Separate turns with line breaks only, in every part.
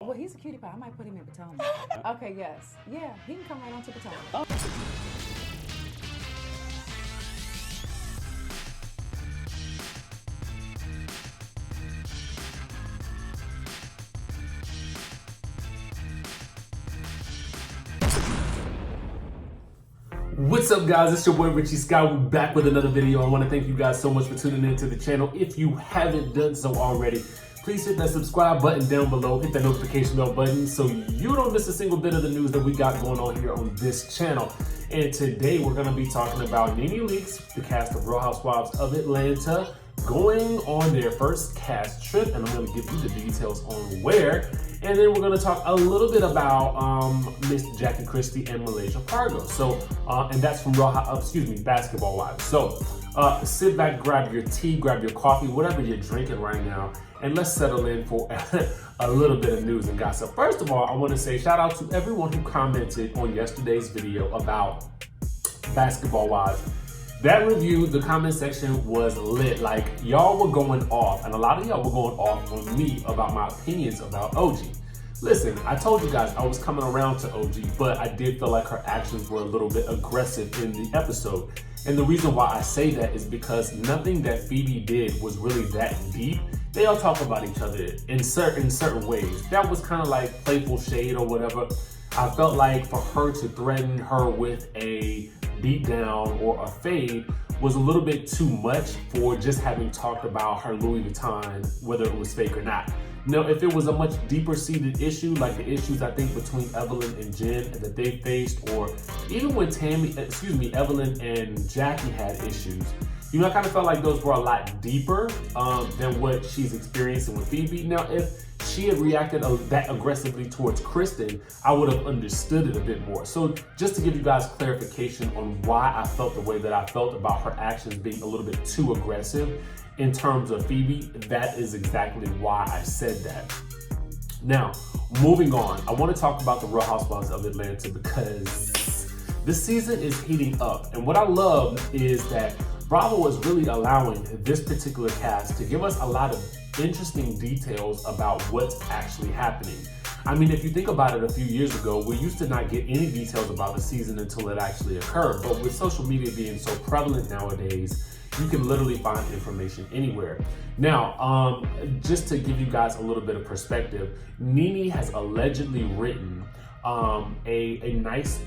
Well, he's a cutie pie. I might put him in Potomac. Okay, yes. Yeah, he can come right on to Potomac.
What's up, guys? It's your boy RHOA. We're back with another video. I want to thank you guys so much for tuning in to the channel. If you haven't done so already, please hit that subscribe button down below. Hit that notification bell button so you don't miss a single bit of the news that we got going on here on this channel. And today we're going to be talking about Nene Leakes, the cast of Real Housewives of Atlanta, going on their first cast trip, and I'm going to give you the details on where. And then we're going to talk a little bit about Miss Jackie Christie and Malaysia Cargo. So, and that's from Basketball Wives. So, sit back, grab your tea, grab your coffee, whatever you're drinking right now, and let's settle in for a little bit of news and gossip. First of all, I want to say shout out to everyone who commented on yesterday's video about Basketball Wives. That review, the comment section was lit. Like, y'all were going off, and a lot of y'all were going off on me about my opinions about OG. Listen, I told you guys I was coming around to OG, but I did feel like her actions were a little bit aggressive in the episode. And the reason why I say that is because nothing that Feby did was really that deep. They all talk about each other in certain ways. That was kind of like playful shade or whatever. I felt like for her to threaten her with a beat down or a fade was a little bit too much for just having talked about her Louis Vuitton, whether it was fake or not. No, if it was a much deeper seated issue, like the issues I think between Evelyn and Jen that they faced, or even when Evelyn and Jackie had issues, you know, I kind of felt like those were a lot deeper than what she's experiencing with Feby. Now, if she had reacted that aggressively towards Kristen, I would have understood it a bit more. So just to give you guys clarification on why I felt the way that I felt about her actions being a little bit too aggressive in terms of Feby, that is exactly why I said that. Now, moving on, I want to talk about the Real Housewives of Atlanta because this season is heating up. And what I love is that Bravo is really allowing this particular cast to give us a lot of interesting details about what's actually happening. I mean, if you think about it, a few years ago, we used to not get any details about the season until it actually occurred. But with social media being so prevalent nowadays, you can literally find information anywhere. Now, just to give you guys a little bit of perspective, Nene has allegedly written a nice,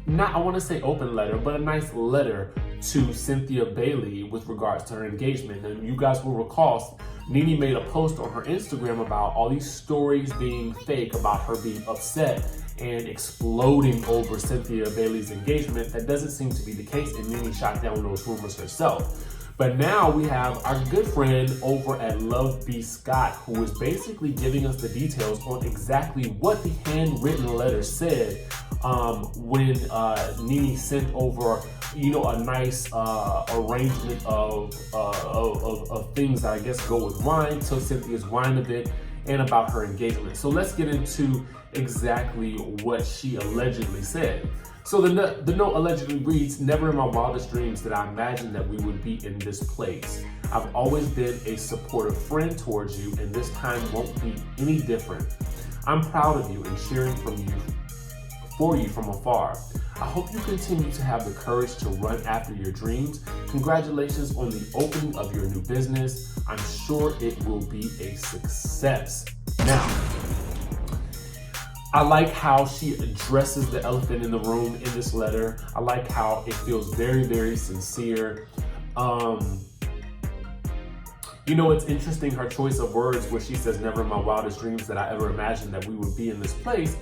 not I want to say open letter, but a nice letter to Cynthia Bailey with regards to her engagement. And you guys will recall, Nene made a post on her Instagram about all these stories being fake, about her being upset and exploding over Cynthia Bailey's engagement. That doesn't seem to be the case, and Nene shot down those rumors herself. But now we have our good friend over at Love B. Scott, who is basically giving us the details on exactly what the handwritten letter said when Nene sent over, you know, a nice arrangement of things that I guess go with wine, so Cynthia's wine event, and about her engagement. So let's get into exactly what she allegedly said. So the note allegedly reads, "Never in my wildest dreams did I imagine that we would be in this place. I've always been a supportive friend towards you, and this time won't be any different. I'm proud of you and cheering for you from afar. I hope you continue to have the courage to run after your dreams. Congratulations on the opening of your new business. I'm sure it will be a success." Now, I like how she addresses the elephant in the room in this letter. I like how it feels very, very sincere. You know, it's interesting, her choice of words where she says, "Never in my wildest dreams that I ever imagined that we would be in this place."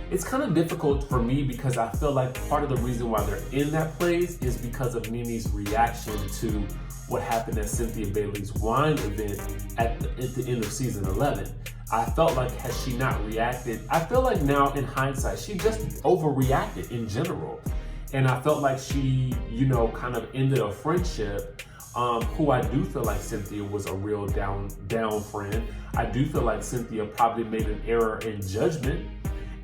It's kind of difficult for me because I feel like part of the reason why they're in that place is because of Nene's reaction to what happened at Cynthia Bailey's wine event at the end of season 11. I felt like, had she not reacted, I feel like now in hindsight, she just overreacted in general. And I felt like she, you know, kind of ended a friendship, who I do feel like Cynthia was a real down friend. I do feel like Cynthia probably made an error in judgment.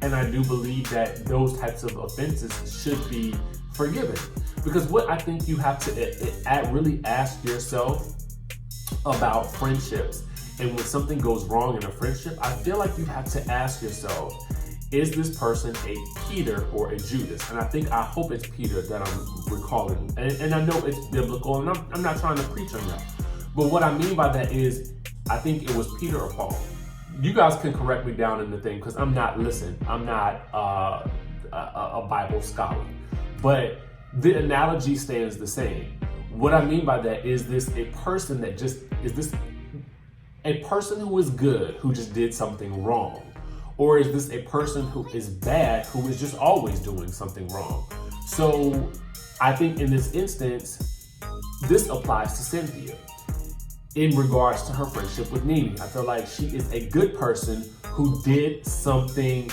And I do believe that those types of offenses should be forgiven. Because what I think you have to really ask yourself about friendships And when something goes wrong in a friendship, I feel like you have to ask yourself, is this person a Peter or a Judas? And I hope it's Peter that I'm recalling. And I know it's biblical, and I'm not trying to preach on that. But what I mean by that is, I think it was Peter or Paul. You guys can correct me down in the thing, because I'm not a Bible scholar. But the analogy stands the same. What I mean by that is a person who is good, who just did something wrong? Or is this a person who is bad, who is just always doing something wrong? So I think in this instance, this applies to Cynthia in regards to her friendship with Nene. I feel like she is a good person who did something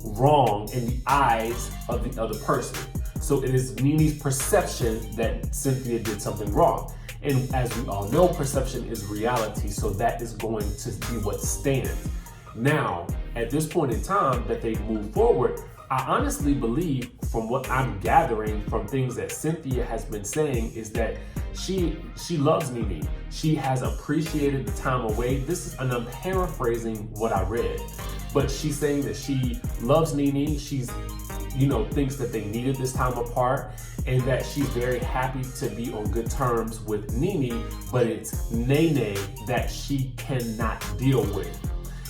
wrong in the eyes of the other person. So it is Nene's perception that Cynthia did something wrong. And as we all know, perception is reality, so that is going to be what stands. Now, at this point in time that they move forward, I honestly believe, from what I'm gathering from things that Cynthia has been saying, is that she loves Nene. She has appreciated the time away. And I'm paraphrasing what I read, but she's saying that she loves Nene. She's, thinks that they needed this time apart, and that she's very happy to be on good terms with Nene, but it's Nene that she cannot deal with.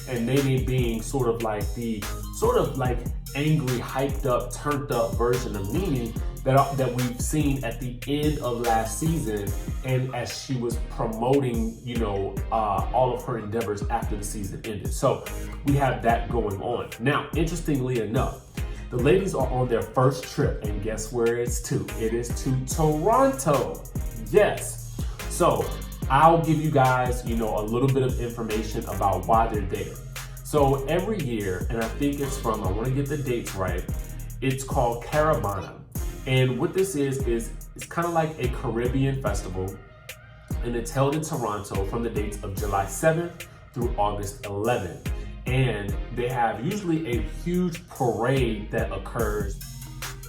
And Nene being sort of like angry, hyped up, turned up version of Nene that we've seen at the end of last season, and as she was promoting, all of her endeavors after the season ended. So we have that going on. Now, interestingly enough, the ladies are on their first trip, and guess where it's to? It is to Toronto. Yes. So I'll give you guys, a little bit of information about why they're there. So every year, and I think it's I want to get the dates right, it's called Caribana. And what this is it's kind of like a Caribbean festival, and it's held in Toronto from the dates of July 7th through August 11th. And they have usually a huge parade that occurs.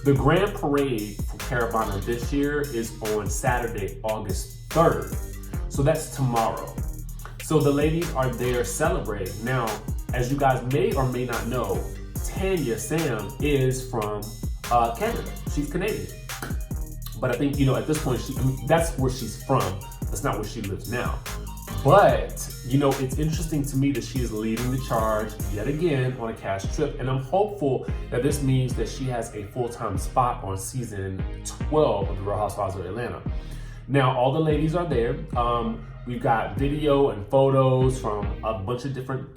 The grand parade for Caribana this year is on Saturday, August 3rd. So that's tomorrow. So the ladies are there celebrating. Now, as you guys may or may not know, Tanya Sam is from Canada. She's Canadian. But I think, at this point, that's where she's from. That's not where she lives now. But, it's interesting to me that she is leading the charge yet again on a cash trip. And I'm hopeful that this means that she has a full-time spot on season 12 of the Real Housewives of Atlanta. Now, all the ladies are there. We've got video and photos from a bunch of different,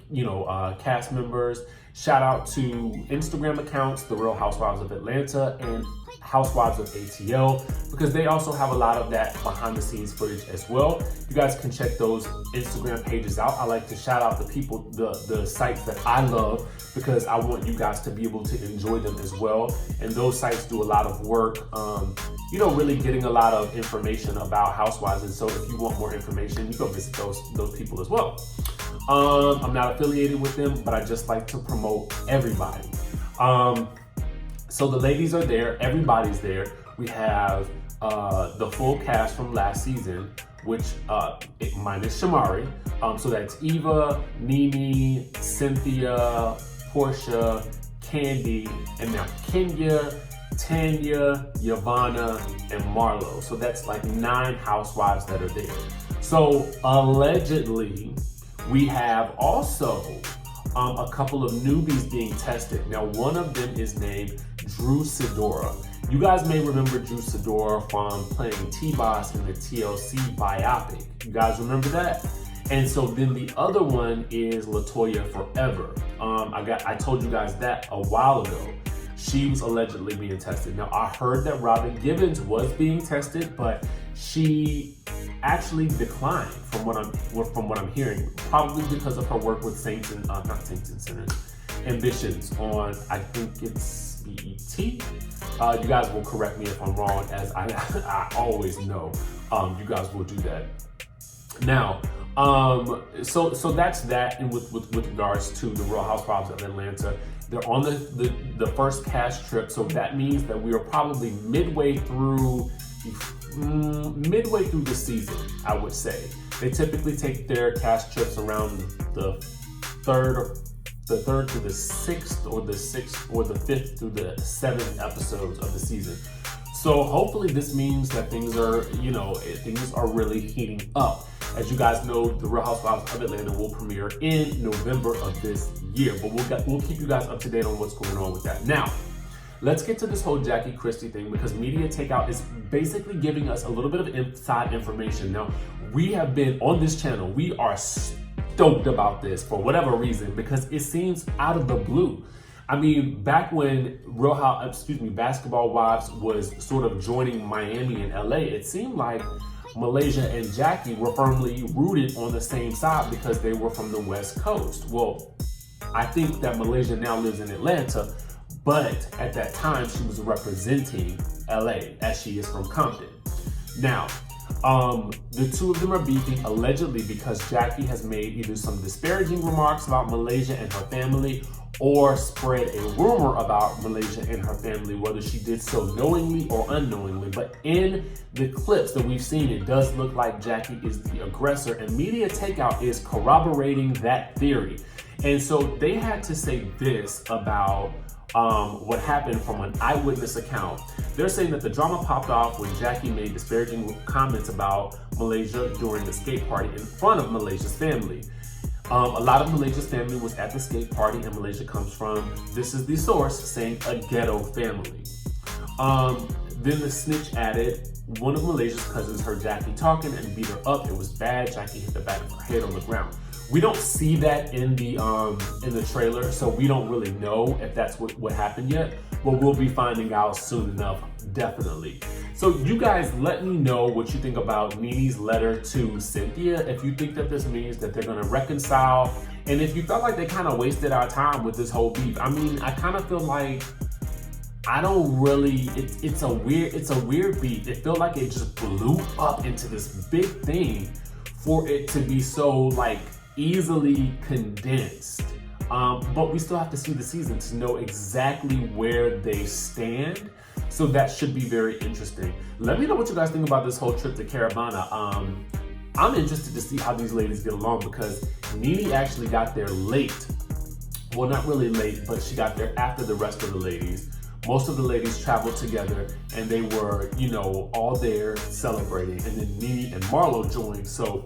cast members. Shout out to Instagram accounts, The Real Housewives of Atlanta and Housewives of ATL, because they also have a lot of that behind the scenes footage as well. You guys can check those Instagram pages out. I like to shout out the people, the sites that I love, because I want you guys to be able to enjoy them as well. And those sites do a lot of work, really getting a lot of information about Housewives. And so if you want more information, you go visit those people as well. I'm not affiliated with them, but I just like to promote everybody. So the ladies are there, everybody's there. We have the full cast from last season, which minus Shamari. So that's Eva, Nene, Cynthia, Porsha, Kandi, and now Kenya, Tanya, Yovanna, and Marlo. So that's like 9 housewives that are there. So allegedly, we have also a couple of newbies being tested. Now, one of them is named Drew Sidora. You guys may remember Drew Sidora from playing T-Boss in the TLC biopic. You guys remember that? And so then the other one is Latoya Forever. I told you guys that a while ago. She was allegedly being tested. Now, I heard that Robin Gibbons was being tested, but she actually declined from what I'm hearing, probably because of her work with Ambitions on, I think it's BET. You guys will correct me if I'm wrong, as I always know. You guys will do that. Now, so that's that. And with regards to the Real Housewives of Atlanta, they're on the first cash trip. So that means that we are probably midway through the season, I would say. They typically take their cast trips around the third through the sixth, or the fifth through the seventh episodes of the season. So hopefully this means that things are really heating up. As you guys know, the Real Housewives of Atlanta will premiere in November of this year, but we'll keep you guys up to date on what's going on with that. Now, let's get to this whole Jackie Christie thing, because Media Takeout is basically giving us a little bit of inside information. Now, we have been on this channel, we are stoked about this for whatever reason, because it seems out of the blue. I mean, back when Basketball Wives was sort of joining Miami and LA, it seemed like Malaysia and Jackie were firmly rooted on the same side because they were from the West Coast. Well, I think that Malaysia now lives in Atlanta, but at that time she was representing LA, as she is from Compton. Now, the two of them are beefing allegedly because Jackie has made either some disparaging remarks about Malaysia and her family, or spread a rumor about Malaysia and her family, whether she did so knowingly or unknowingly. But in the clips that we've seen, it does look like Jackie is the aggressor, and Media Takeout is corroborating that theory. And so they had to say this about what happened from an eyewitness account. They're saying that the drama popped off when Jackie made disparaging comments about Malaysia during the skate party in front of Malaysia's family. A lot of Malaysia's family was at the skate party, and Malaysia comes from, this is the source, saying a ghetto family. Then the snitch added, one of Malaysia's cousins heard Jackie talking and beat her up. It was bad. Jackie hit the back of her head on the ground. We don't see that in the trailer, so we don't really know if that's what happened yet, but we'll be finding out soon enough, definitely. So you guys, let me know what you think about Nene's letter to Cynthia, if you think that this means that they're gonna reconcile, and if you felt like they kind of wasted our time with this whole beef. I mean, I kind of feel like, I don't really, it's a weird beef. It felt like it just blew up into this big thing for it to be so like easily condensed. But we still have to see the season to know exactly where they stand. So that should be very interesting. Let me know what you guys think about this whole trip to Caribana. I'm interested to see how these ladies get along, because Nene actually got there late. Well, not really late, but she got there after the rest of the ladies. Most of the ladies traveled together, and they were, all there celebrating. And then Nene and Marlo joined. So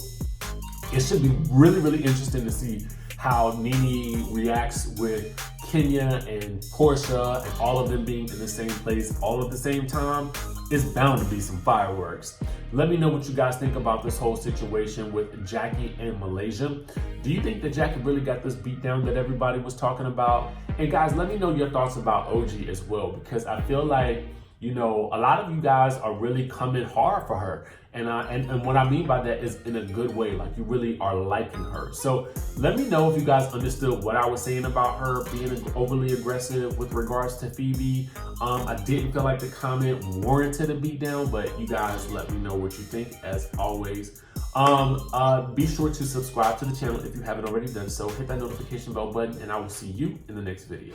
it should be really, really interesting to see how Nene reacts with Kenya and Porsha, and all of them being in the same place all at the same time. It's bound to be some fireworks. Let me know what you guys think about this whole situation with Jackie and Malaysia. Do you think that Jackie really got this beat down that everybody was talking about? And guys, let me know your thoughts about OG as well, because I feel like, a lot of you guys are really coming hard for her. And what I mean by that is in a good way, like you really are liking her. So let me know if you guys understood what I was saying about her being overly aggressive with regards to Feby. I didn't feel like the comment warranted a beat down, but you guys let me know what you think, as always. Be sure to subscribe to the channel if you haven't already done so. Hit that notification bell button, and I will see you in the next video.